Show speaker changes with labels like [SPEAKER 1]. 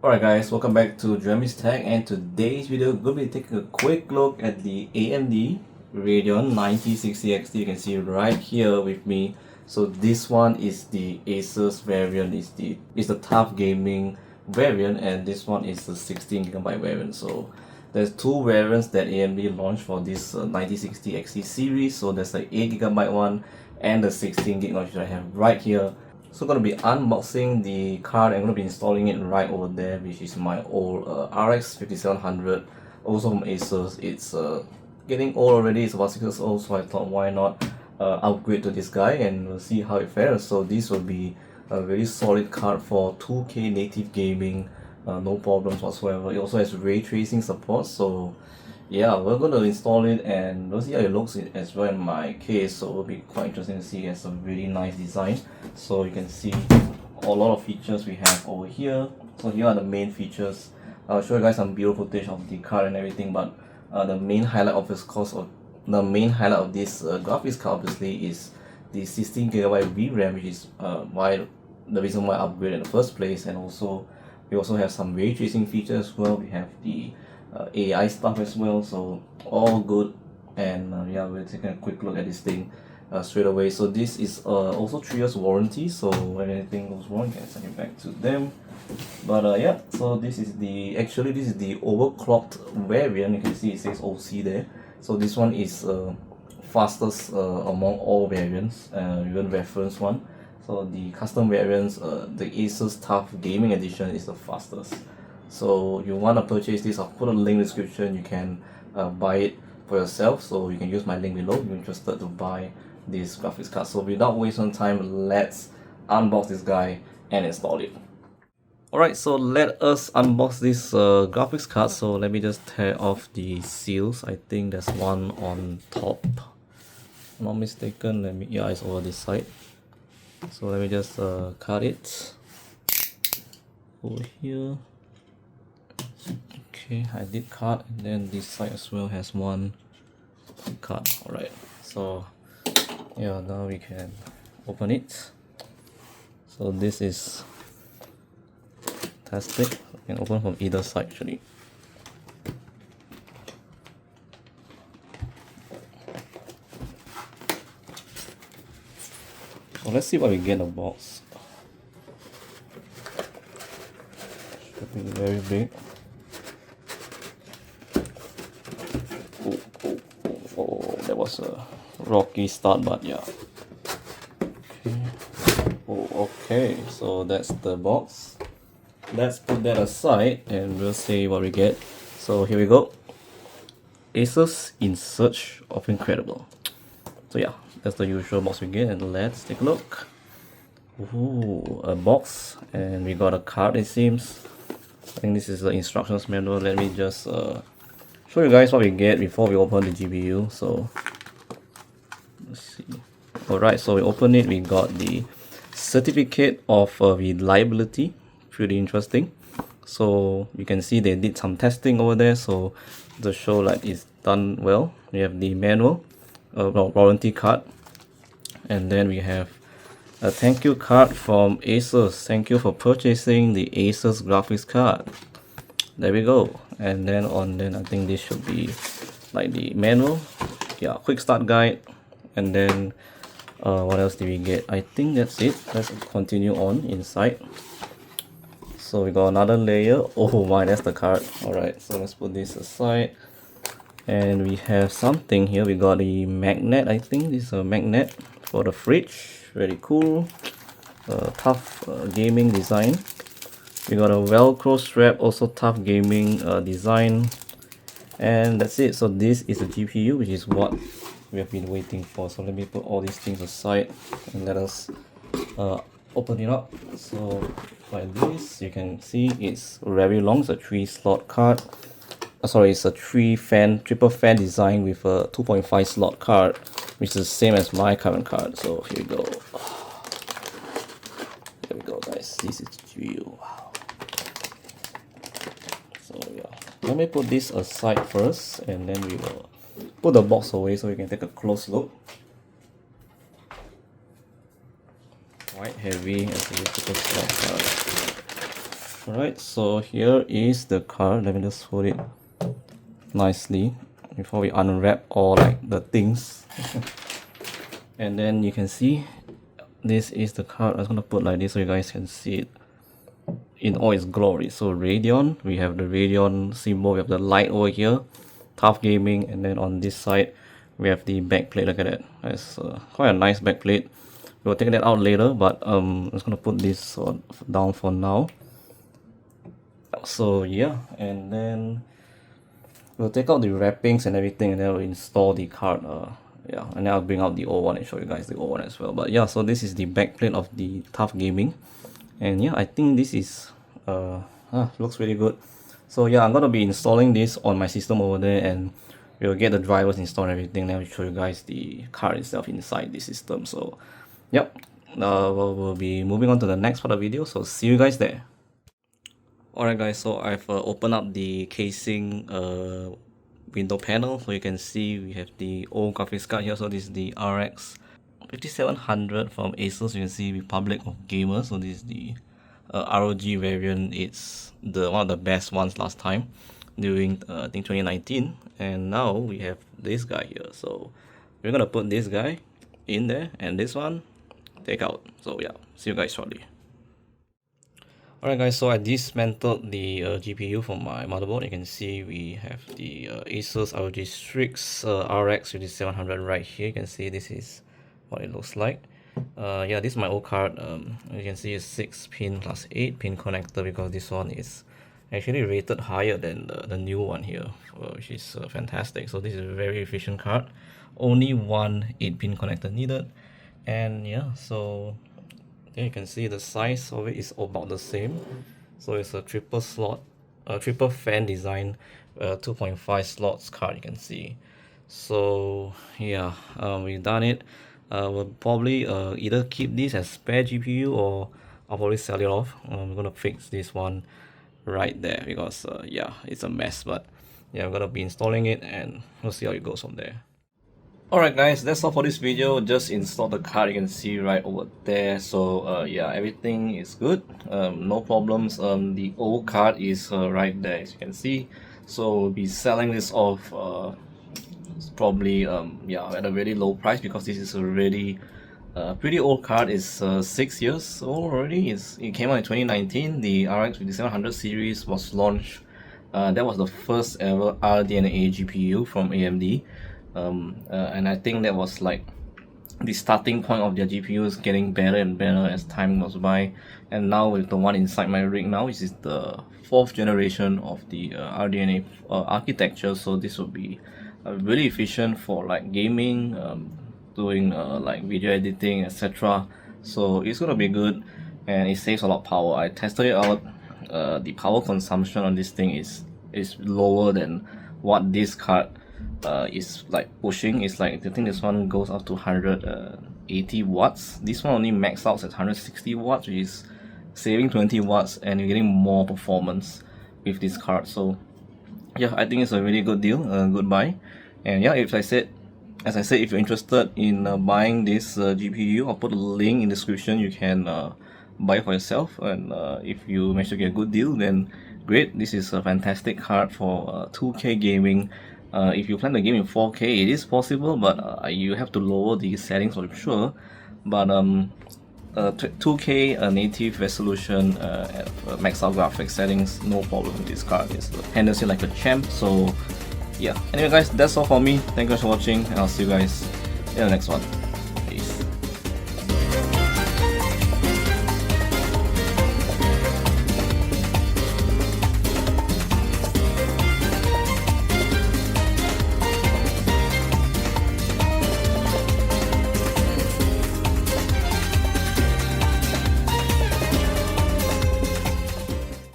[SPEAKER 1] Alright guys, welcome back to Jeremy's Tech, and today's video we're going to be taking a quick look at the AMD Radeon 9060 XT. You can see right here with me. So this one is the ASUS variant, is the TUF gaming variant, and this one is the 16GB variant. So there's two variants that AMD launched for this 9060 XT series. So there's the 8GB one and the 16GB one, which I have right here. So I'm going to be unboxing the card. I'm going to be installing it right over there, which is my old RX 5700, also from ASUS. It's getting old already, it's about 6 years old, so I thought why not upgrade to this guy and we'll see how it fares. So this will be a very solid card for 2K native gaming, no problems whatsoever. It also has ray tracing support, so yeah, we're going to install it and we'll see how it looks as well in my case. So it will be quite interesting to see. It has a really nice design, so you can see a lot of features we have over here. So here are the main features. I'll show you guys some beautiful footage of the card and everything, but the main highlight of this this graphics card obviously is the 16GB VRAM, which is the reason why I upgraded in the first place. And also we also have some ray tracing features as well. We have the AI stuff as well, so all good. And yeah, we're taking a quick look at this thing straight away. So this is also 3 years warranty, so when anything goes wrong you can send it back to them. But yeah, so this is the overclocked variant. You can see it says OC there. So this one is fastest among all variants, even reference one. So the custom variants, the ASUS TUF Gaming Edition is the fastest. So you want to purchase this, I'll put a link in the description. You can buy it for yourself, so you can use my link below if you're interested to buy this graphics card. So without wasting time, let's unbox this guy and install it. Alright, so let us unbox this graphics card. So let me just tear off the seals. I think there's one on top, if I'm not mistaken. Yeah, it's over this side. So let me just cut it over here. Okay, I did cut, and then this side as well has one cut. Alright, so yeah, now we can open it. So this is fantastic. You can open from either side actually. So let's see what we get in the box. Should be very big. Oh, that was a rocky start, but yeah. Okay. Oh, okay, so that's the box. Let's put that aside and we'll see what we get. So here we go. ASUS in search of incredible. So yeah, that's the usual box we get, and let's take a look. Ooh, a box, and we got a card, it seems. I think this is the instructions manual. Let me just show you guys what we get before we open the GPU. So let's see. Alright, so we open it. We got the certificate of reliability. Pretty interesting. So you can see they did some testing over there, so to show like it's done well. We have the manual, warranty card, and then we have a thank you card from ASUS. Thank you for purchasing the ASUS graphics card. There we go. And then I think this should be like the manual. Yeah, quick start guide. And then what else did we get? I think that's it. Let's continue on inside. So we got another layer. Oh my, that's the card. Alright, so let's put this aside. And we have something here. We got a magnet. I think this is a magnet for the fridge. Very cool. TUF gaming design. We got a velcro strap, also TUF gaming design. And that's it. So this is a GPU, which is what we have been waiting for. So let me put all these things aside and let us open it up. So like this, you can see it's very long. It's a 3-slot card. Sorry, it's a triple fan design with a 2.5 slot card, which is the same as my current card. So here we go. There we go, guys. This is GPU. Wow. So yeah, let me put this aside first, and then we will put the box away so we can take a close look. Quite heavy as a typical slot card. Alright, so here is the card. Let me just hold it nicely before we unwrap all like the things. And then you can see this is the card. I'm gonna put like this so you guys can see it in all its glory. So Radeon, we have the Radeon symbol, we have the light over here, TUF Gaming, and then on this side we have the backplate. Look at that, that's quite a nice backplate. We'll take that out later, but I'm just gonna put this down for now. So yeah, and then we'll take out the wrappings and everything, and then we'll install the card. Yeah, and then I'll bring out the old one and show you guys the old one as well. But yeah, so this is the backplate of the TUF Gaming, and yeah, I think this is looks really good. So yeah, I'm gonna be installing this on my system over there, and we'll get the drivers installed and everything. Then I'll show you guys the card itself inside the system. So yep, we'll be moving on to the next part of the video. So see you guys there. Alright guys, so I've opened up the casing window panel, so you can see we have the old graphics card here. So this is the RX 5700 from ASUS. You can see Republic of Gamers. So this is the ROG variant. It's the one of the best ones last time during I think 2019, and now we have this guy here. So we're gonna put this guy in there and this one take out. So yeah, see you guys shortly. Alright guys, so I dismantled the GPU from my motherboard. You can see we have the ASUS ROG Strix RX 5700 right here. You can see this is what it looks like. Yeah, this is my old card. You can see it's 6-pin plus 8-pin connector, because this one is actually rated higher than the new one here, which is fantastic. So this is a very efficient card. Only one 8-pin connector needed, and yeah, so there you can see the size of it is about the same. So it's a triple fan design, 2.5 slots card, you can see. So yeah, we've done it. We'll probably either keep this as spare GPU, or I'll probably sell it off. I'm gonna fix this one right there, because yeah, it's a mess. But yeah, I'm gonna be installing it, and we'll see how it goes from there. Alright guys, that's all for this video. Just installed the card, you can see right over there. So yeah, everything is good, no problems. The old card is right there, as you can see. So we'll be selling this off probably yeah, at a very low price, because this is already pretty old card. It's 6 years old already. It came out in 2019. The RX 5700 series was launched. That was the first ever RDNA GPU from AMD. And I think that was like the starting point of their GPUs getting better and better as time goes by. And now with the one inside my rig now, which is the 4th generation of the RDNA architecture. So this will be really efficient for like gaming, doing like video editing, etc. So it's gonna be good, and it saves a lot of power. I tested it out. The power consumption on this thing is lower than what this card is like pushing. It's like, I think this one goes up to 180 watts. This one only max out at 160 watts, which is saving 20 watts, and you're getting more performance with this card. So yeah, I think it's a really good deal, good buy. And yeah, as I said, if you're interested in buying this GPU, I'll put a link in the description. You can buy it for yourself, and if you manage to get a good deal, then great. This is a fantastic card for 2K gaming. If you plan to game in 4K, it is possible, but you have to lower the settings for sure. But 2K native resolution at max out graphics settings, no problem with this card. It's handles it like a champ. So yeah, anyway guys, that's all for me. Thank you guys for watching, and I'll see you guys in the next one.